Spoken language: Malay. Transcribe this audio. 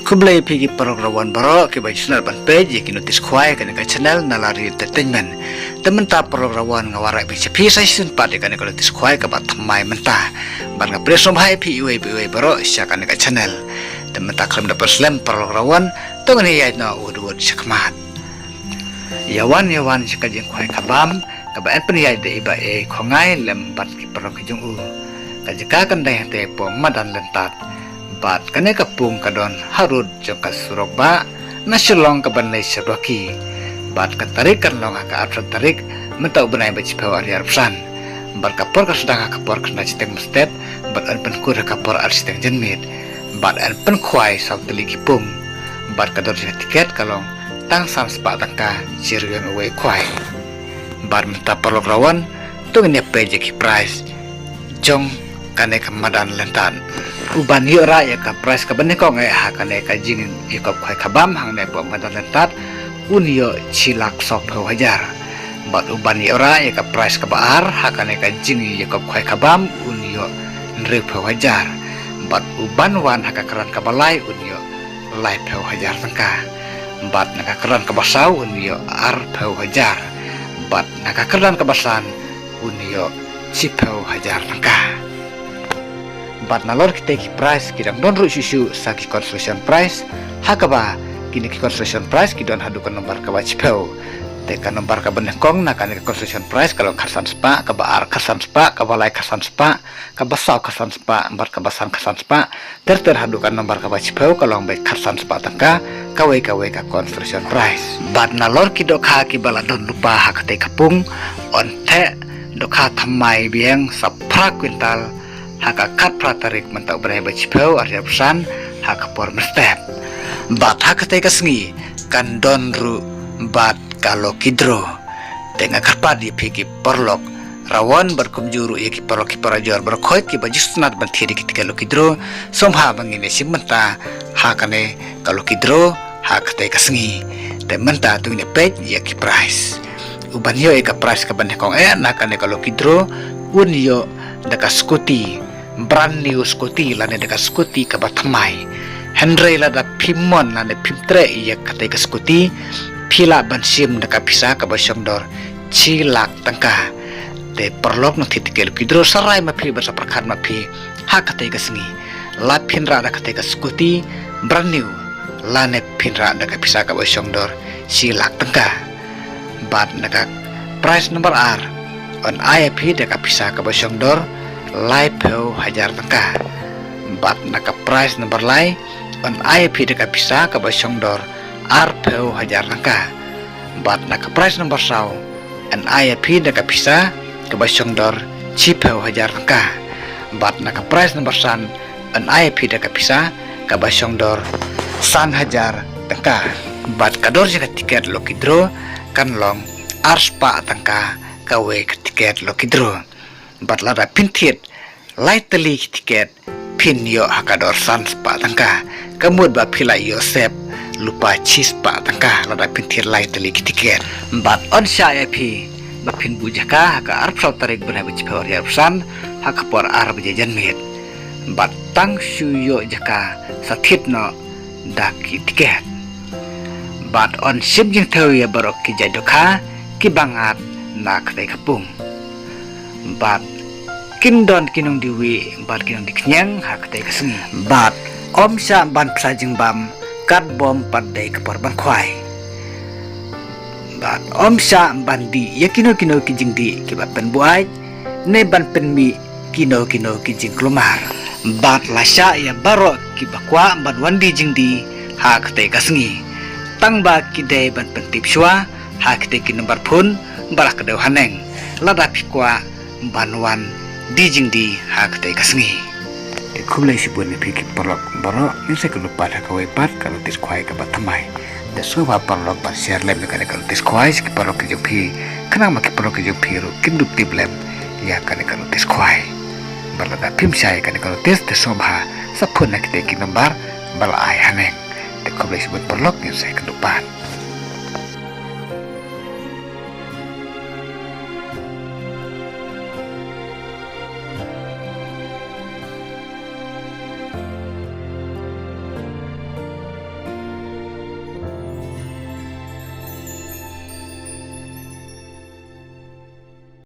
Kublai pigi program baro ke baju channel ban page ki notis khwai kan ka channel nalari entertainment temen ta program ngawara bi chapi season part kan ka notis khwai ka bat thamai menta ban ka presom hai pi ue baro sya kan ka channel temen ta klam da perslam program to ne ya na udud chakmat yawan ka jeng khwai kabam ka ba pen ya de ba e khongai lem bat ki pro ki jung u ka jika kan dai te po madan lentat bat kane kapung kadon harud joka surokba nasyolong ka banlay syabaki bat katarik kan long ka atrat tarik mentau benai baci pawa ari arpsan bat kapor ka sedang kapor ka citeng mestet bat an penkur kapor ar citeng jenmit bat an penkhwai saw teli kipung bat kador tiket kalong tang sam spa tangka cirgen uwe khwai bat menta perlok rawan tungin peje ki price jong kane kamadan lentan uban yura ya ka price ka bane ko ngai ha kane ka jing ikop khai khabam hang ne po madan lentat unyo chilak sok hajar bat uban yura ya ka price ka baar ha kane ka jing ikop khai khabam unyo nre hajar bat uban wan ha ka karan ka balai unyo lai hajar tangka bat na ka karan ka basau unyo ar hajar bat na ka karan ka basan unyo chipau hajar tangka bat nalor kita ki price kidang don ru susu saki construction price hakaba kini ki construction price kidon hadukan nomor ka wachpeu teka nomor ka benekong na kan construction price kalau karsan spa ka baar karsan spa ka balai karsan spa ka basau karsan spa embar ka basan karsan spa ter hadukan nomor ka wachpeu kalau be karsan spa tangka kawe ka construction price bat nalor ki dokha ki baladon lupa hakate kapung onte dokha thamai biang sapra kwintal haka kat pratarik mentau berai bacipeu arya pesan haka por mestep bat haka teka sengi kan donru bat kalau kidro tengah karpadi piki porlok rawan berkumjuru ya ki porlok ki parajor berkhoit ki baju sunat banthiri ki kalau kidro somha bangine simenta haka ne kalau kidro haka teka sengi te menta tu ne pet ya ki price uban yo ka price ka ban kong nakane kalau kidro un yo daka skuti brand new skuti lane daka skuti ka batmai Henry la da pimon lane pimtre ya kate ka skuti pila bansim daka pisa ka basyongdor cilak tangka te perlok no titikel kidro sarai ma phi basa prakhan ma phi ha kate ka sengi la phinra da kate ka skuti brand new lane phinra daka pisa ka basyongdor cilak tangka bat daka price number R on IFP daka pisa ka basyongdor lai peu hajar tangka bat naka price number lai on IP deka bisa ka basyongdor ar peu hajar tangka bat naka price number saw an IP deka bisa ka basyongdor chi peu hajar tangka bat naka price number san an IP deka bisa ka basyongdor san hajar tangka bat kador jika tiket lokidro kan long arspa tangka kawe tiket lokidro bat lada pintit light teli tiket pin yo hakador san spa tangka kamud ba pila Yosep lupa cheese pa tangka lada pintit light teli tiket bat on sya ip ba pin bujaka haka arp saw tarik bena bicpor yarsan hakapor ar bejajan mit bat tang suyo jaka sathit no daki tiket bat on sip jing thau ya barok ki jadokha ki bangat nak te kapung bat kindon kinong diwi bat kinong diknyang hak te kasengi bat om sya ban psajing bam kat bom padai kapor ban khwai bat om sya bandi ya kino ki jingdi ki bat pen buai ne ban pen mi kino ki jing klumar bat lasya ya baro ki bakwa ban wandi jingdi hak te kasengi tang ba ki dei ban pen tipswa hak te ki nomor phone barak deu haneng lada pikwa banwan dijing di hak te kasengi khulai sibun ni piki porlok baro yuse ko lupa da kawai pat kalau tis khwai ka batmai da soba porlok ba share lem ka kalau tis khwai ki porlok ki jopi kana ma ki porlok ki jopi ru kindup tiblem ya kana kalau tis khwai balada pim sai kana kalau tis de soba sapun na ki te ki nombar bala ai haneng te khulai sibun porlok yuse ko lupa